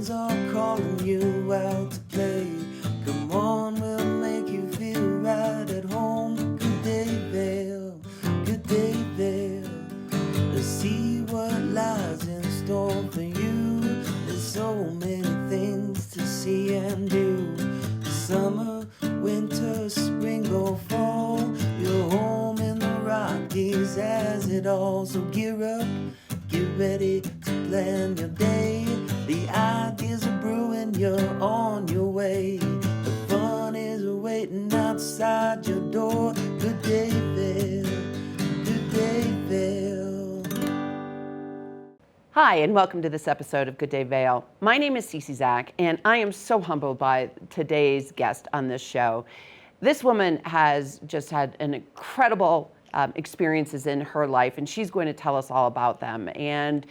friends are calling you out to play. Come on, we'll make you feel right at home. Good day, Vail. Good day, Vail. Let's see what lies in store for you. There's so many things to see and do. Summer, winter, spring or fall. You're home in the Rockies as it all. So gear up, get ready to plan your day. The ideas are brewing, you're on your way. The fun is waiting outside your door. Good day, Vail. Good day, Vail. Hi, and welcome to this episode of Good Day Vail. My name is Cece Zach, and I am so humbled by today's guest on this show. This woman has just had an incredible experiences in her life, and she's going to tell us all about them. And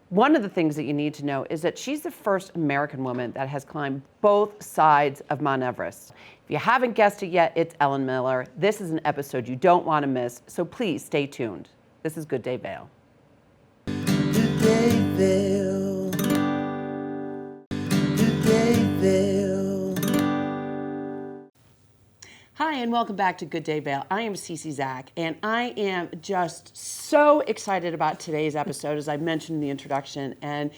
one of the things that you need to know is that she's the first American woman that has climbed both sides of Mount Everest. If you haven't guessed it yet, it's Ellen Miller. This is an episode you don't want to miss, so please stay tuned. This is Good Day Vail. Good day, Vail. Good day, Vail. Hi, and welcome back to Good Day Vail. I am Cece Zach, and I am just so excited about today's episode, as I mentioned in the introduction, and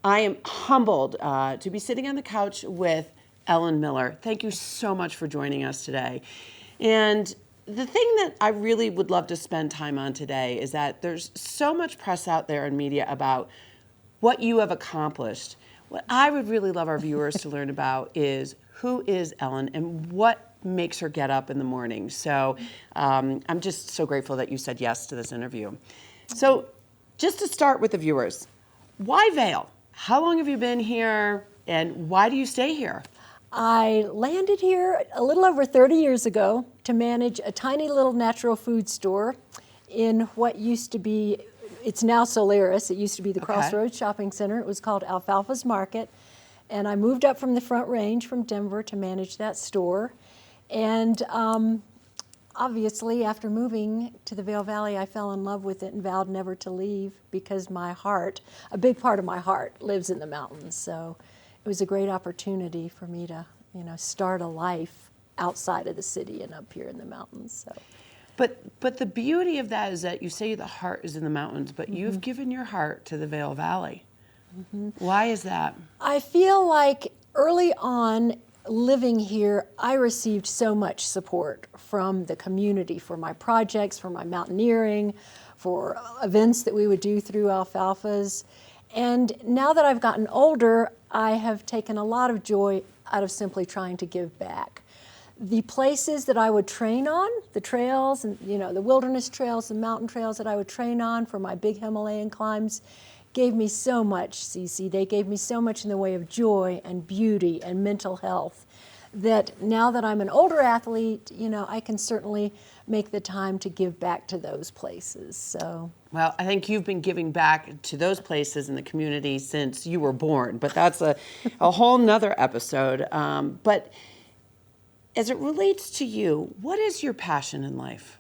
I am humbled to be sitting on the couch with Ellen Miller. Thank you so much for joining us today. And the thing that I really would love to spend time on today is that there's so much press out there in media about what you have accomplished. What I would really love our viewers to learn about is who is Ellen and what makes her get up in the morning. So I'm just so grateful that you said yes to this interview. So just to start with the viewers, why Vail? How long have you been here and why do you stay here? I landed here a little over 30 years ago to manage a tiny little natural food store in what used to be, it's now Solaris, it used to be the Crossroads Shopping Center. It was called Alfalfa's Market. And I moved up from the Front Range from Denver to manage that store. And obviously, after moving to the Vail Valley, I fell in love with it and vowed never to leave because my heart, a big part of my heart, lives in the mountains. So it was a great opportunity for me to, start a life outside of the city and up here in the mountains. So. But the beauty of that is that you say the heart is in the mountains, but you've given your heart to the Vail Valley. Why is that? I feel like early on, living here, I received so much support from the community for my projects, for my mountaineering, for events that we would do through Alfalfa's. And now that I've gotten older, I have taken a lot of joy out of simply trying to give back. The places that I would train on, the trails, and the wilderness trails, the mountain trails that I would train on for my big Himalayan climbs, gave me so much, Cece. They gave me so much in the way of joy and beauty and mental health that now that I'm an older athlete, I can certainly make the time to give back to those places. So. Well, I think you've been giving back to those places in the community since you were born, but that's a whole nother episode. But as it relates to you, what is your passion in life?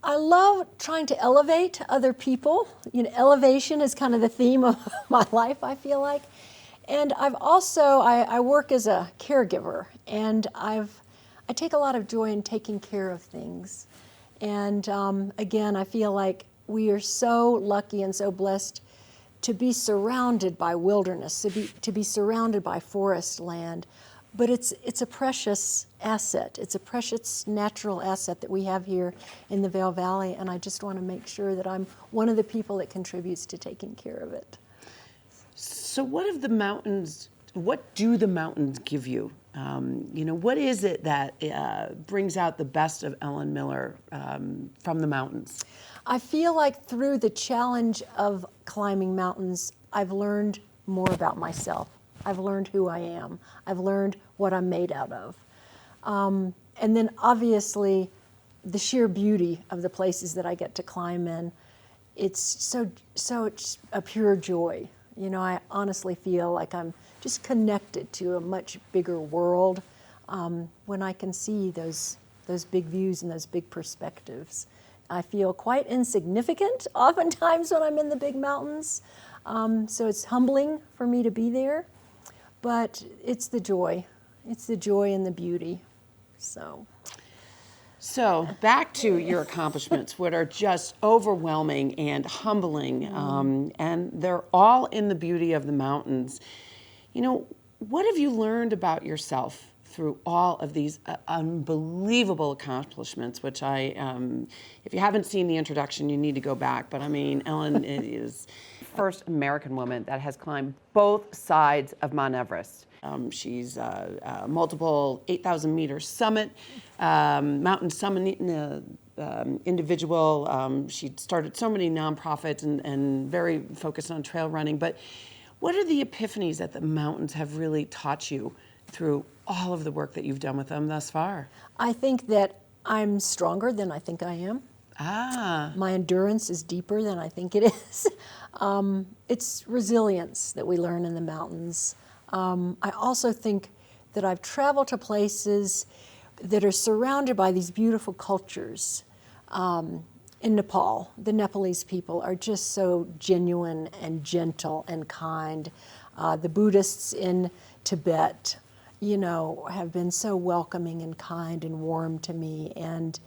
I love trying to elevate other people. Elevation is kind of the theme of my life, I feel like. And I work as a caregiver, and I take a lot of joy in taking care of things. And again, I feel like we are so lucky and so blessed to be surrounded by wilderness, to be surrounded by forest land. But it's a precious asset. It's a precious natural asset that we have here in the Vail Valley, and I just want to make sure that I'm one of the people that contributes to taking care of it. So what do the mountains give you? What is it that brings out the best of Ellen Miller from the mountains? I feel like through the challenge of climbing mountains, I've learned more about myself. I've learned who I am. I've learned what I'm made out of. And then obviously the sheer beauty of the places that I get to climb in, it's it's a pure joy. I honestly feel like I'm just connected to a much bigger world when I can see those big views and those big perspectives. I feel quite insignificant oftentimes when I'm in the big mountains, So it's humbling for me to be there, but it's the joy. It's the joy and the beauty. So back to your accomplishments, what are just overwhelming and humbling, and they're all in the beauty of the mountains. You know, what have you learned about yourself through all of these unbelievable accomplishments, which if you haven't seen the introduction, you need to go back. But I mean, Ellen is the first American woman that has climbed both sides of Mount Everest. She's a multiple 8,000 meter summit, mountain summit individual. She started so many nonprofits and very focused on trail running. But what are the epiphanies that the mountains have really taught you through all of the work that you've done with them thus far? I think that I'm stronger than I think I am. My endurance is deeper than I think it is. It's resilience that we learn in the mountains. I also think that I've traveled to places that are surrounded by these beautiful cultures. In Nepal, the Nepalese people are just so genuine and gentle and kind. The Buddhists in Tibet, have been so welcoming and kind and warm to me. And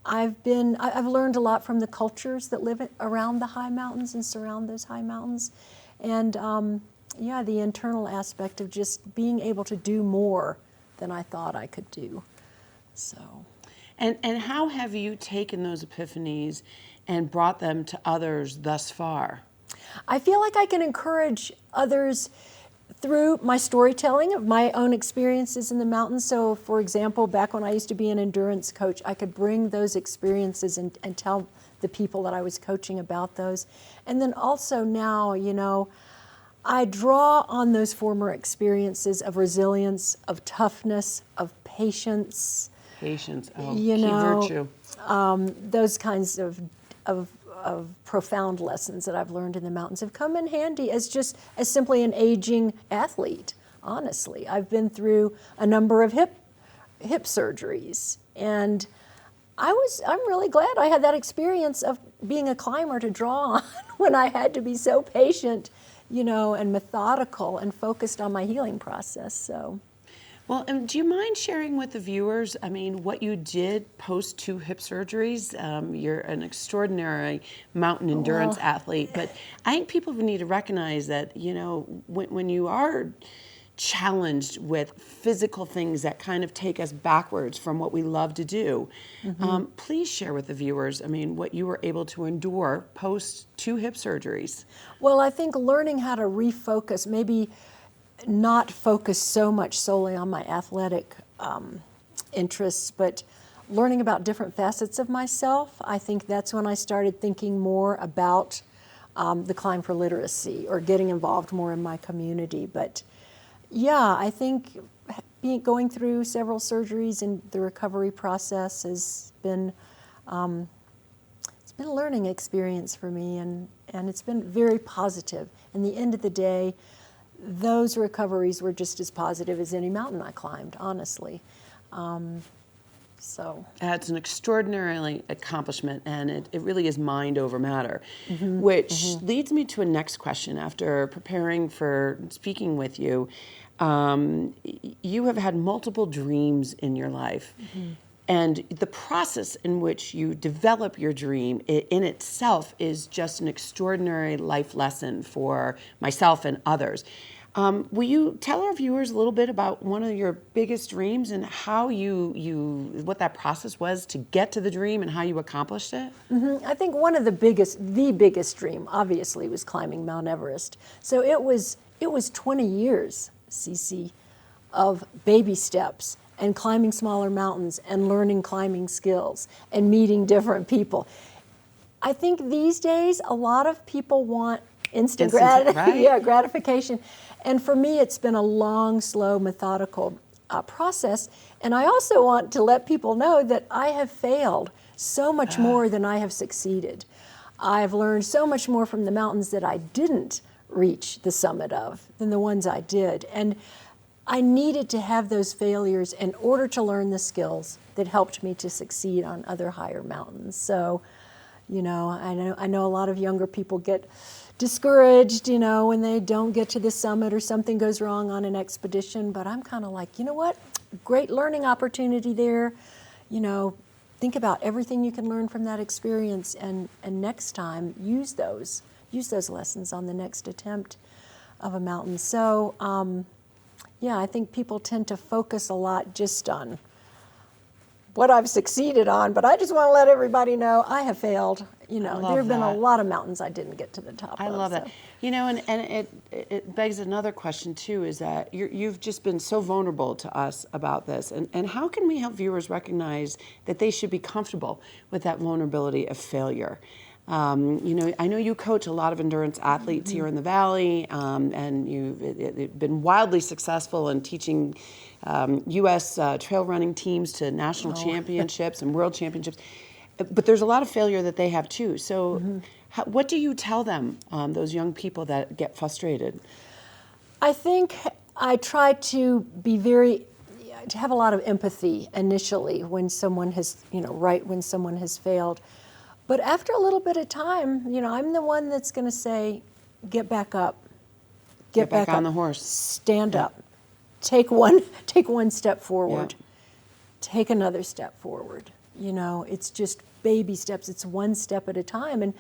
I've learned a lot from the cultures that live around the high mountains and surround those high mountains. And the internal aspect of just being able to do more than I thought I could do. So. And how have you taken those epiphanies and brought them to others thus far? I feel like I can encourage others through my storytelling of my own experiences in the mountains. So, for example, back when I used to be an endurance coach, I could bring those experiences and tell the people that I was coaching about those. And then also now, I draw on those former experiences of resilience, of toughness, of patience. Patience, key virtue. Those kinds of profound lessons that I've learned in the mountains have come in handy as simply an aging athlete. Honestly, I've been through a number of hip surgeries, and I'm really glad I had that experience of being a climber to draw on when I had to be so patient, and methodical and focused on my healing process. So. Well, do you mind sharing with the viewers, what you did post 2 hip surgeries? You're an extraordinary mountain endurance athlete, but I think people need to recognize that, when you are challenged with physical things that kind of take us backwards from what we love to do, please share with the viewers, what you were able to endure post 2 hip surgeries. Well, I think learning how to refocus, maybe not focus so much solely on my athletic interests, but learning about different facets of myself. I think that's when I started thinking more about the Climb for Literacy or getting involved more in my community. But I think going through several surgeries and the recovery process has been it's been a learning experience for me, and it's been very positive. In the end of the day, those recoveries were just as positive as any mountain I climbed, honestly. It's an extraordinary accomplishment, and it really is mind over matter, which leads me to a next question. After preparing for speaking with you, you have had multiple dreams in your life. And the process in which you develop your dream in itself is just an extraordinary life lesson for myself and others. Will you tell our viewers a little bit about one of your biggest dreams and how what that process was to get to the dream and how you accomplished it? I think one of the biggest dream, obviously, was climbing Mount Everest. So it was 20 years, Cece, of baby steps and climbing smaller mountains and learning climbing skills and meeting different people. I think these days a lot of people want instant gratification. And for me, it's been a long, slow, methodical process. And I also want to let people know that I have failed so much more than I have succeeded. I've learned so much more from the mountains that I didn't reach the summit of than the ones I did. And I needed to have those failures in order to learn the skills that helped me to succeed on other higher mountains. So, I know a lot of younger people get discouraged, when they don't get to the summit or something goes wrong on an expedition. But I'm kind of like, you know what? Great learning opportunity there. Think about everything you can learn from that experience, and next time use those lessons on the next attempt of a mountain. So, I think people tend to focus a lot just on what I've succeeded on, but I just want to let everybody know I have failed. There have been a lot of mountains I didn't get to the top of. I love that. And it begs another question too, is that you've just been so vulnerable to us about this. And how can we help viewers recognize that they should be comfortable with that vulnerability of failure? I know you coach a lot of endurance athletes here in the Valley, and you've been wildly successful in teaching U.S. Trail running teams to national championships and world championships. But there's a lot of failure that they have too. So what do you tell them, those young people that get frustrated? I think I try to to have a lot of empathy initially when someone has, when someone has failed. But after a little bit of time, I'm the one that's going to say, get back up. Get back on up. the horse. Stand up. Take one step forward. Yeah. Take another step forward. It's just baby steps. It's one step at a time.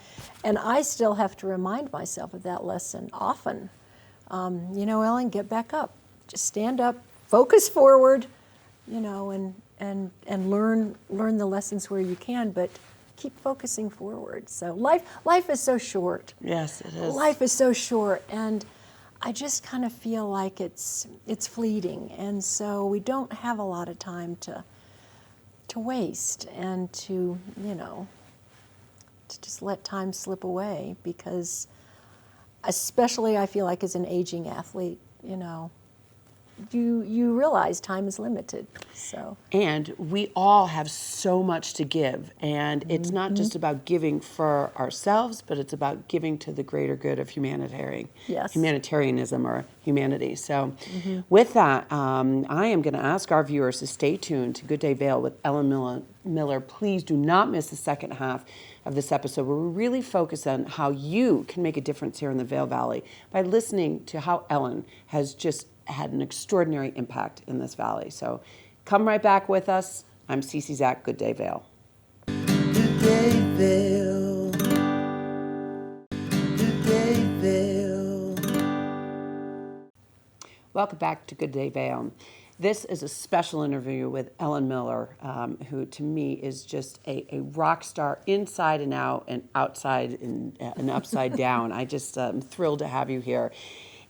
And I still have to remind myself of that lesson often. Ellen, get back up. Just stand up, focus forward, and learn the lessons where you can, but keep focusing forward. So life is so short. Yes, it is. Life is so short, and I just kind of feel like it's fleeting, and so we don't have a lot of time to waste and to just let time slip away, because especially I feel like as an aging athlete, you realize time is limited. So, and we all have so much to give, and it's not just about giving for ourselves, but it's about giving to the greater good of humanitarianism or humanity. So with that, I am going to ask our viewers to stay tuned to Good Day Vail with Ellen Miller. Please do not miss the second half of this episode, where we really focus on how you can make a difference here in the Vail Valley by listening to how Ellen has just had an extraordinary impact in this valley. So come right back with us. I'm Cece Zach. Good Day Vail. Good day, Vail. Good day, Vail. Welcome back to Good Day Vail. This is a special interview with Ellen Miller, who to me is just a rock star inside and out and outside and upside down. I just am thrilled to have you here.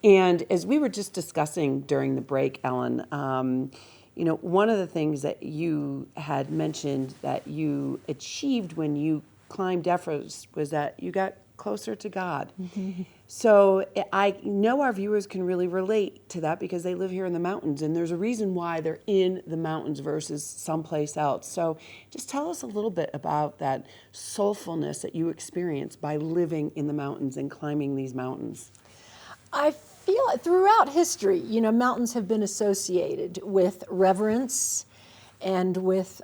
And as we were just discussing during the break, Ellen, one of the things that you had mentioned that you achieved when you climbed Everest was that you got closer to God. Mm-hmm. So I know our viewers can really relate to that because they live here in the mountains, and there's a reason why they're in the mountains versus someplace else. So just tell us a little bit about that soulfulness that you experienced by living in the mountains and climbing these mountains. I feel throughout history, mountains have been associated with reverence and with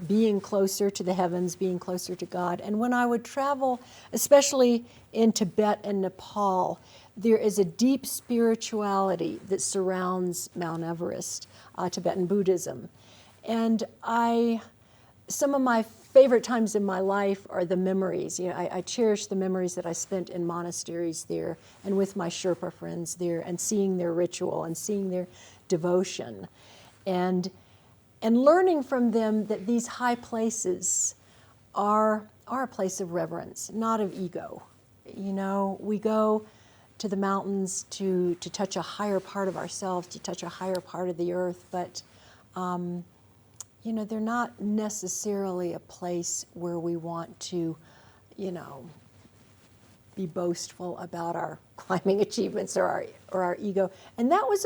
being closer to the heavens, being closer to God. And when I would travel, especially in Tibet and Nepal, there is a deep spirituality that surrounds Mount Everest, Tibetan Buddhism. And some of my favorite times in my life are the memories. I cherish the memories that I spent in monasteries there and with my Sherpa friends there, and seeing their ritual and seeing their devotion, and learning from them that these high places are a place of reverence, not of ego. We go to the mountains to touch a higher part of ourselves, to touch a higher part of the earth, but they're not necessarily a place where we want to, be boastful about our climbing achievements or our ego. And that was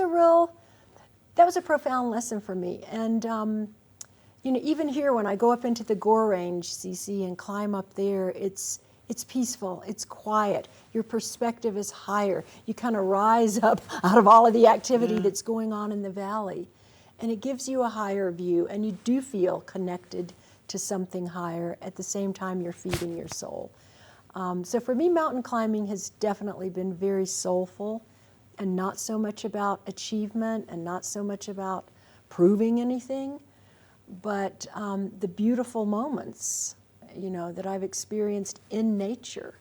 a profound lesson for me. And, even here when I go up into the Gore Range, CC, and climb up there, it's peaceful, it's quiet, your perspective is higher. You kind of rise up out of all of the activity that's going on in the valley. And it gives you a higher view, and you do feel connected to something higher. At the same time, you're feeding your soul. So for me, mountain climbing has definitely been very soulful and not so much about achievement and not so much about proving anything, but the beautiful moments, that I've experienced in nature,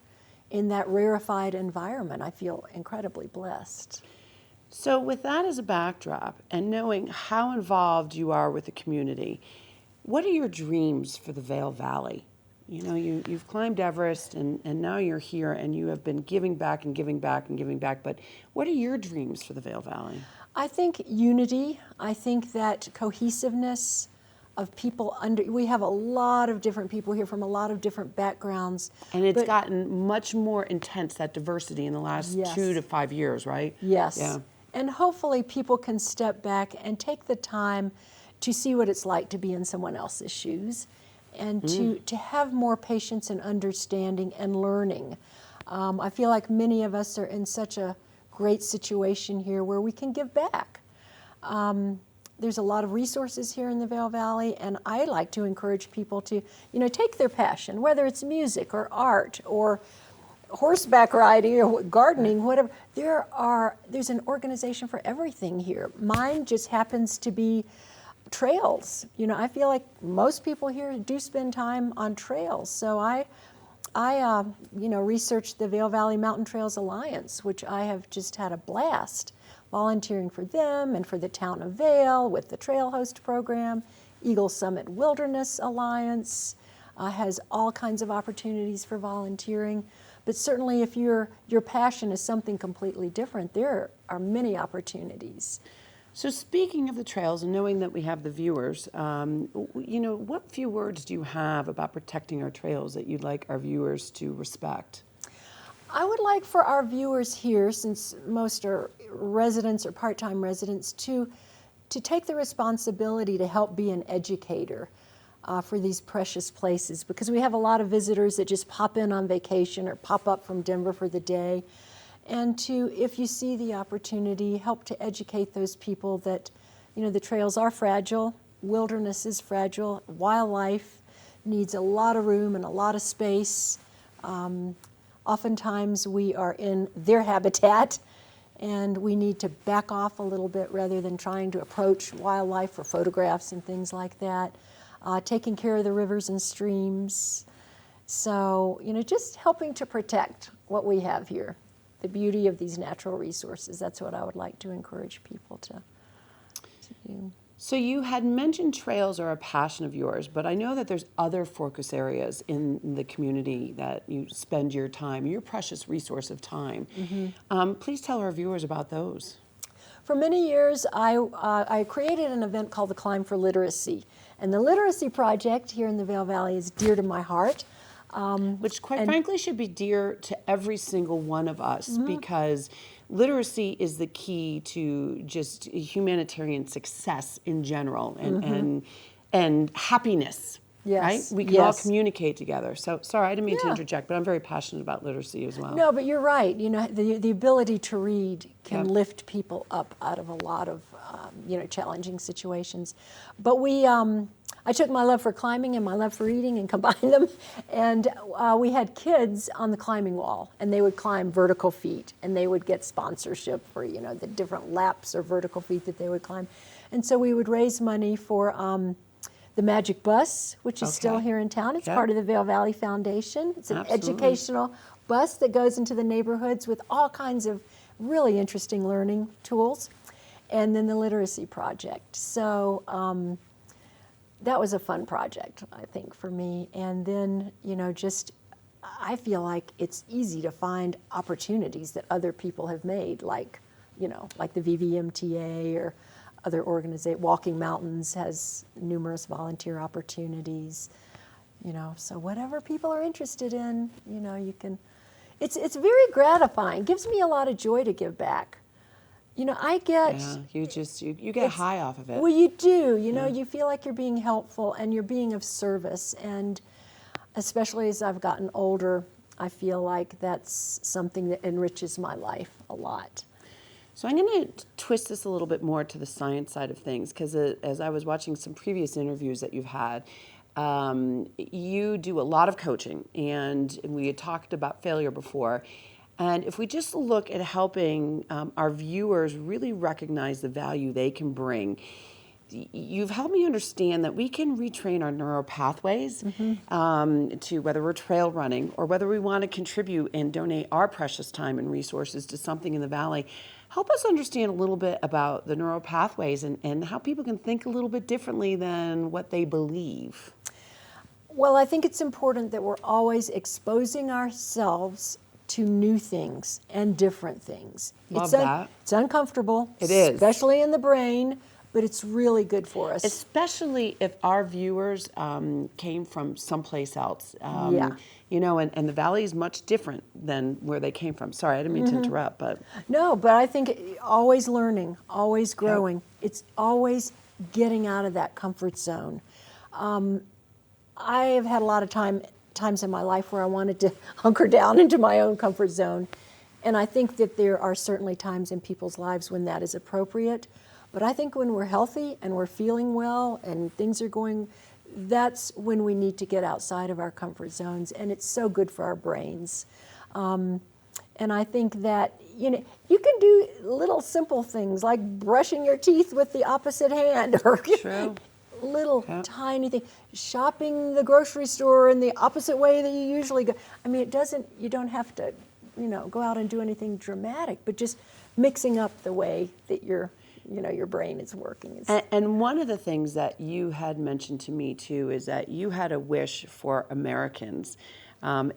in that rarefied environment. I feel incredibly blessed. So with that as a backdrop and knowing how involved you are with the community, what are your dreams for the Vail Valley? You've climbed Everest and now you're here and you have been giving back and giving back and giving back, but what are your dreams for the Vail Valley? I think unity. I think that cohesiveness of people we have a lot of different people here from a lot of different backgrounds. And it's gotten much more intense, that diversity, in the last Yes. 2 to 5 years, right? Yes. Yeah. And hopefully people can step back and take the time to see what it's like to be in someone else's shoes and to have more patience and understanding and learning. I feel like many of us are in such a great situation here where we can give back. There's a lot of resources here in the Vail Valley, and I like to encourage people to, take their passion, whether it's music or art or horseback riding or gardening, whatever. There's an organization for everything here. Mine just happens to be trails. I feel like most people here do spend time on trails. So I researched the Vail Valley Mountain Trails Alliance, which I have just had a blast volunteering for them and for the town of Vail with the Trail Host program. Eagle Summit Wilderness Alliance has all kinds of opportunities for volunteering. But certainly if your passion is something completely different, there are many opportunities. So speaking of the trails and knowing that we have the viewers, what few words do you have about protecting our trails that you'd like our viewers to respect? I would like for our viewers here, since most are residents or part-time residents, to take the responsibility to help be an educator for these precious places, because we have a lot of visitors that just pop in on vacation or pop up from Denver for the day. And to, if you see the opportunity, help to educate those people that, the trails are fragile, wilderness is fragile, wildlife needs a lot of room and a lot of space. Oftentimes we are in their habitat and we need to back off a little bit rather than trying to approach wildlife for photographs and things like that. Taking care of the rivers and streams. So, just helping to protect what we have here, the beauty of these natural resources. That's what I would like to encourage people to do. So you had mentioned trails are a passion of yours, but I know that there's other focus areas in the community that you spend your time, your precious resource of time. Mm-hmm. Please tell our viewers about those. For many years, I created an event called the Climb for Literacy. And the Literacy Project here in the Vail Valley is dear to my heart. Which, quite frankly, should be dear to every single one of us, because literacy is the key to just humanitarian success in general and happiness. Yes. Right? We can all communicate together. So, sorry, I didn't mean to interject, but I'm very passionate about literacy as well. No, but you're right. The ability to read can lift people up out of a lot of challenging situations. But I took my love for climbing and my love for reading and combined them, and we had kids on the climbing wall, and they would climb vertical feet, and they would get sponsorship for the different laps or vertical feet that they would climb, and so we would raise money for the Magic Bus, which is still here in town. It's part of the Vail Valley Foundation. It's an educational bus that goes into the neighborhoods with all kinds of really interesting learning tools. And then the Literacy Project. So that was a fun project, I think, for me. And then, I feel like it's easy to find opportunities that other people have made, like the VVMTA or other organizations. Walking Mountains has numerous volunteer opportunities, so whatever people are interested in, you can, it's very gratifying. It gives me a lot of joy to give back. I get... Yeah, you get high off of it. Well, you do. You feel like you're being helpful and you're being of service. And especially as I've gotten older, I feel like that's something that enriches my life a lot. So I'm going to twist this a little bit more to the science side of things, because as I was watching some previous interviews that you've had, You do a lot of coaching, and we had talked about failure before. And if we just look at helping our viewers really recognize the value they can bring, you've helped me understand that we can retrain our neural pathways to whether we're trail running or whether we want to contribute and donate our precious time and resources to something in the Valley. Help us understand a little bit about the neural pathways and how people can think a little bit differently than what they believe. Well, I think it's important that we're always exposing ourselves to new things and different things. Love that. It's uncomfortable. It is. Especially in the brain, but it's really good for us. Especially if our viewers came from someplace else. Yeah. You know, and the Valley is much different than where they came from. Sorry, I didn't mean to interrupt, but... No, but I think always learning, always growing. Yep. It's always getting out of that comfort zone. I have had a lot of times in my life where I wanted to hunker down into my own comfort zone. And I think that there are certainly times in people's lives when that is appropriate. But I think when we're healthy and we're feeling well and things are going, that's when we need to get outside of our comfort zones. And it's so good for our brains. And I think that, you know, you can do little simple things like brushing your teeth with the opposite hand or True. little tiny thing, shopping the grocery store in the opposite way that you usually go. I mean, you don't have to, you know, go out and do anything dramatic, but just mixing up the way that your brain is working. And one of the things that you had mentioned to me too is that you had a wish for Americans,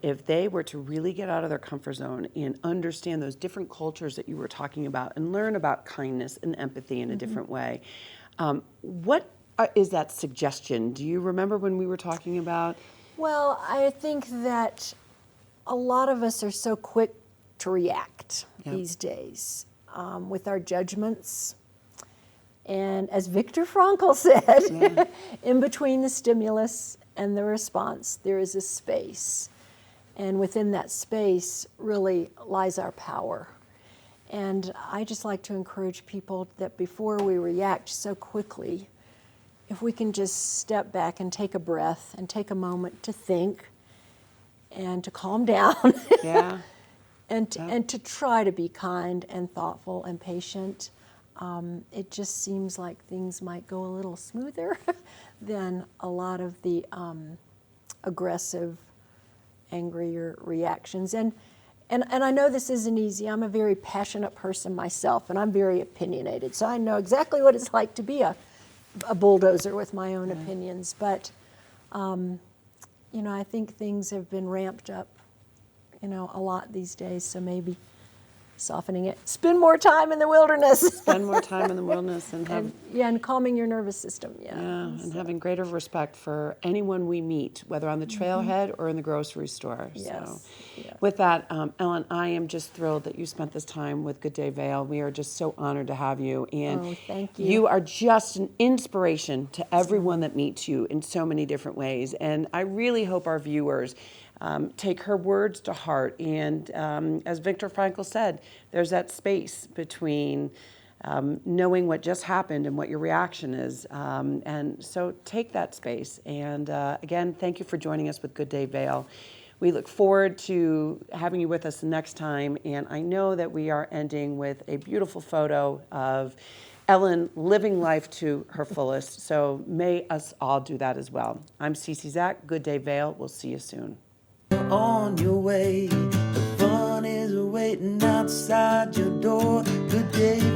if they were to really get out of their comfort zone and understand those different cultures that you were talking about and learn about kindness and empathy in a different way. What is that suggestion? Do you remember when we were talking about? Well, I think that a lot of us are so quick to react these days with our judgments. And as Viktor Frankl said, in between the stimulus and the response, there is a space. And within that space really lies our power. And I just like to encourage people that before we react so quickly, if we can just step back and take a breath and take a moment to think and to calm down and to try to be kind and thoughtful and patient. It just seems like things might go a little smoother than a lot of the aggressive, angrier reactions. And I know this isn't easy. I'm a very passionate person myself, and I'm very opinionated. So I know exactly what it's like to be a bulldozer with my own opinions. But, you know, I think things have been ramped up, you know, a lot these days. So maybe softening it. Spend more time in the wilderness. Spend more time in the wilderness and calming your nervous system. And having greater respect for anyone we meet, whether on the trailhead or in the grocery store. So, with that, Ellen, I am just thrilled that you spent this time with Good Day Vail. We are just so honored to have you, and thank you. You are just an inspiration to everyone that meets you in so many different ways. And I really hope our viewers take her words to heart. And as Viktor Frankl said, there's that space between knowing what just happened and what your reaction is. And so take that space. And again, thank you for joining us with Good Day Vail. We look forward to having you with us the next time. And I know that we are ending with a beautiful photo of Ellen living life to her fullest. So may us all do that as well. I'm Cece Zach. Good Day Vail. We'll see you soon. On your way, the fun is waiting outside your door. Good day.